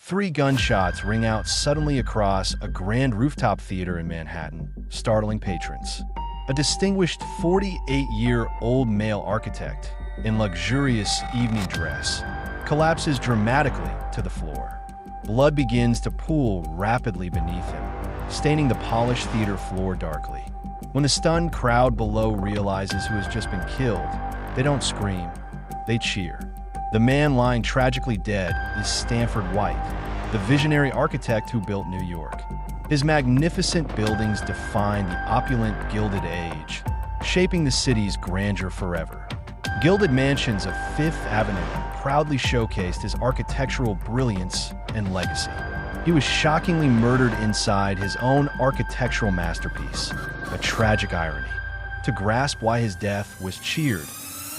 Three gunshots ring out suddenly across a grand rooftop theater in Manhattan, startling patrons. A distinguished 48-year-old male architect in luxurious evening dress collapses dramatically to the floor. Blood begins to pool rapidly beneath him, staining the polished theater floor darkly. When the stunned crowd below realizes who has just been killed, they don't scream, they cheer. The man lying tragically dead is Stanford White, the visionary architect who built New York. His magnificent buildings define the opulent Gilded Age, shaping the city's grandeur forever. Gilded mansions of Fifth Avenue proudly showcased his architectural brilliance and legacy. He was shockingly murdered inside his own architectural masterpiece, a tragic irony. To grasp why his death was cheered,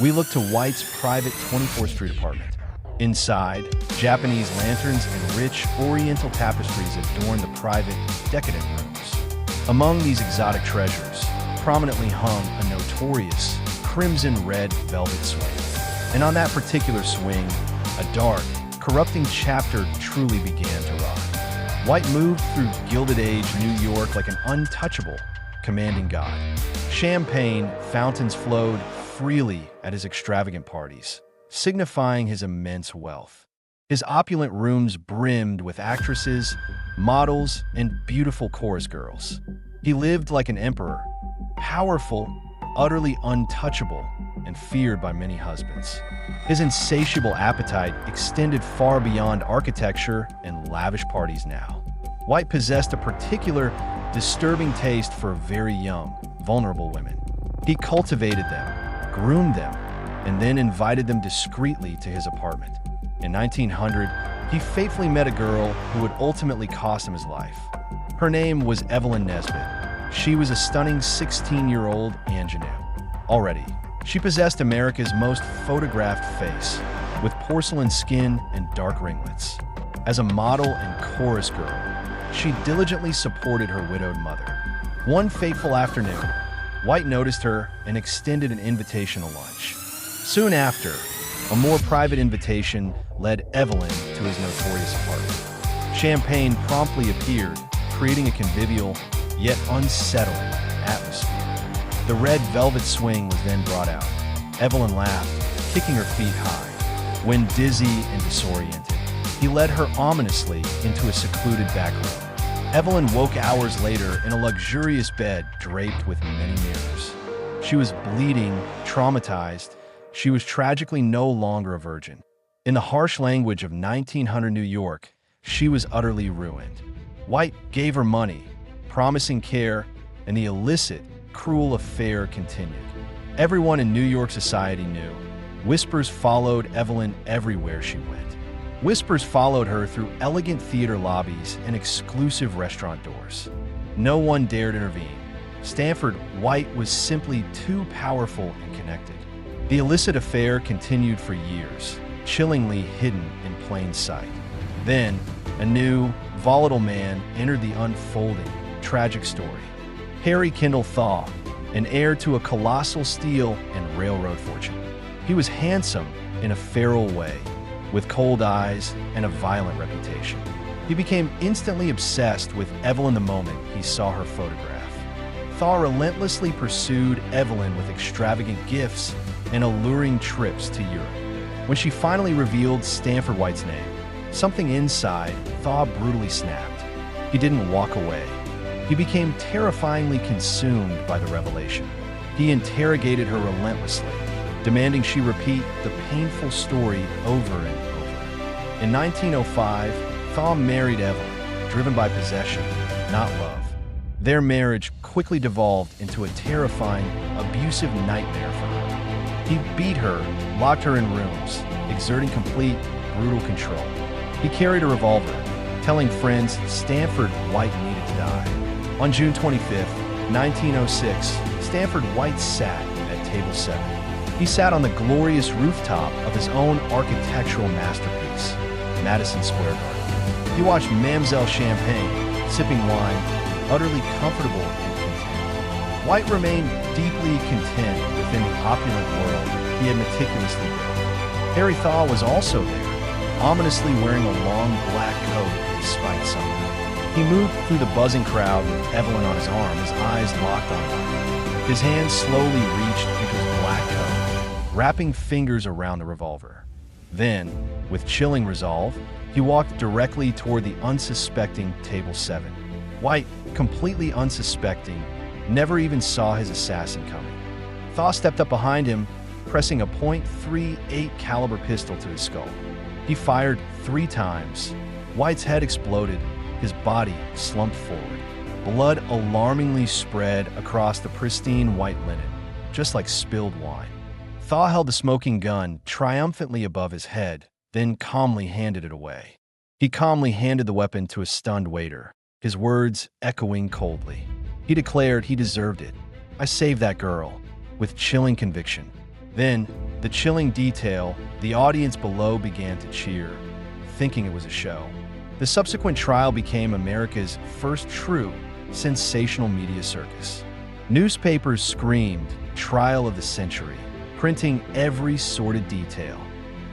we look to White's private 24th Street apartment. Inside, Japanese lanterns and rich Oriental tapestries adorn the private, decadent rooms. Among these exotic treasures, prominently hung a notorious crimson-red velvet swing. And on that particular swing, a dark, corrupting chapter truly began to run. White moved through Gilded Age New York like an untouchable, commanding god. Champagne fountains flowed freely at his extravagant parties, signifying his immense wealth. His opulent rooms brimmed with actresses, models, and beautiful chorus girls. He lived like an emperor, powerful, utterly untouchable, and feared by many husbands. His insatiable appetite extended far beyond architecture and lavish parties now. White possessed a particular, disturbing taste for very young, vulnerable women. He cultivated them, groomed them, and then invited them discreetly to his apartment. In 1900, he fatefully met a girl who would ultimately cost him his life. Her name was Evelyn Nesbit. She was a stunning 16-year-old ingenue. Already, she possessed America's most photographed face, with porcelain skin and dark ringlets. As a model and chorus girl, she diligently supported her widowed mother. One fateful afternoon, White noticed her and extended an invitation to lunch. Soon after, a more private invitation led Evelyn to his notorious apartment. Champagne promptly appeared, creating a convivial, yet unsettling atmosphere. The red velvet swing was then brought out. Evelyn laughed, kicking her feet high. When dizzy and disoriented, he led her ominously into a secluded back room. Evelyn woke hours later in a luxurious bed draped with many mirrors. She was bleeding, traumatized. She was tragically no longer a virgin. In the harsh language of 1900 New York, she was utterly ruined. White gave her money, promising care, and the illicit, cruel affair continued. Everyone in New York society knew. Whispers followed Evelyn everywhere she went. Whispers followed her through elegant theater lobbies and exclusive restaurant doors. No one dared intervene. Stanford White was simply too powerful and connected. The illicit affair continued for years, chillingly hidden in plain sight. Then, a new, volatile man entered the unfolding, tragic story. Harry Kendall Thaw, an heir to a colossal steel and railroad fortune. He was handsome in a feral way, with cold eyes and a violent reputation. He became instantly obsessed with Evelyn the moment he saw her photograph. Thaw relentlessly pursued Evelyn with extravagant gifts and alluring trips to Europe. When she finally revealed Stanford White's name, something inside Thaw brutally snapped. He didn't walk away. He became terrifyingly consumed by the revelation. He interrogated her relentlessly, demanding she repeat the painful story over and over. In 1905, Thaw married Evelyn, driven by possession, not love. Their marriage quickly devolved into a terrifying, abusive nightmare for her. He beat her, locked her in rooms, exerting complete, brutal control. He carried a revolver, telling friends Stanford White needed to die. On June 25, 1906, Stanford White sat at table 7. He sat on the glorious rooftop of his own architectural masterpiece, Madison Square Garden. He watched Mademoiselle Champagne, sipping wine, utterly comfortable and content. White remained deeply content within the opulent world he had meticulously built. Harry Thaw was also there, ominously wearing a long black coat despite something. He moved through the buzzing crowd with Evelyn on his arm, his eyes locked on her. His hand slowly reached into his black coat, wrapping fingers around the revolver. Then, with chilling resolve, he walked directly toward the unsuspecting Table 7. White, completely unsuspecting, never even saw his assassin coming. Thaw stepped up behind him, pressing a .38 caliber pistol to his skull. He fired 3 times. White's head exploded, his body slumped forward. Blood alarmingly spread across the pristine white linen, just like spilled wine. Thaw held the smoking gun triumphantly above his head, then calmly handed it away. He calmly handed the weapon to a stunned waiter, his words echoing coldly. He declared he deserved it. "I saved that girl," with chilling conviction. Then, the chilling detail, the audience below began to cheer, thinking it was a show. The subsequent trial became America's first true, sensational media circus. Newspapers screamed, "Trial of the century," printing every sordid detail.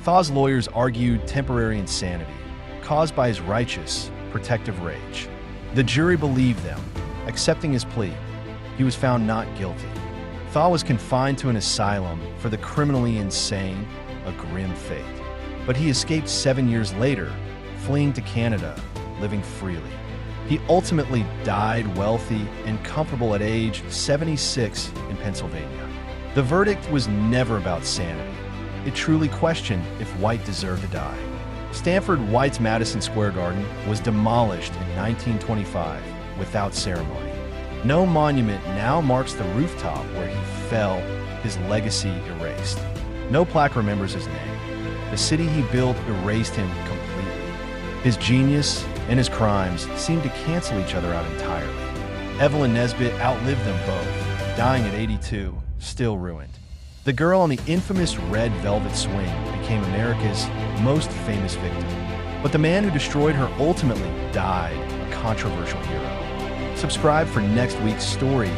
Thaw's lawyers argued temporary insanity, caused by his righteous, protective rage. The jury believed them, accepting his plea. He was found not guilty. Thaw was confined to an asylum for the criminally insane, a grim fate. But he escaped 7 years later, fleeing to Canada, living freely. He ultimately died wealthy and comfortable at age 76 in Pennsylvania. The verdict was never about sanity. It truly questioned if White deserved to die. Stanford White's Madison Square Garden was demolished in 1925 without ceremony. No monument now marks the rooftop where he fell, his legacy erased. No plaque remembers his name. The city he built erased him completely. His genius and his crimes seemed to cancel each other out entirely. Evelyn Nesbit outlived them both, dying at 82, still ruined. The girl on the infamous red velvet swing became America's most famous victim. But the man who destroyed her ultimately died a controversial hero. Subscribe for next week's story,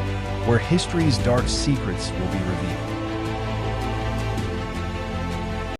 where history's dark secrets will be revealed.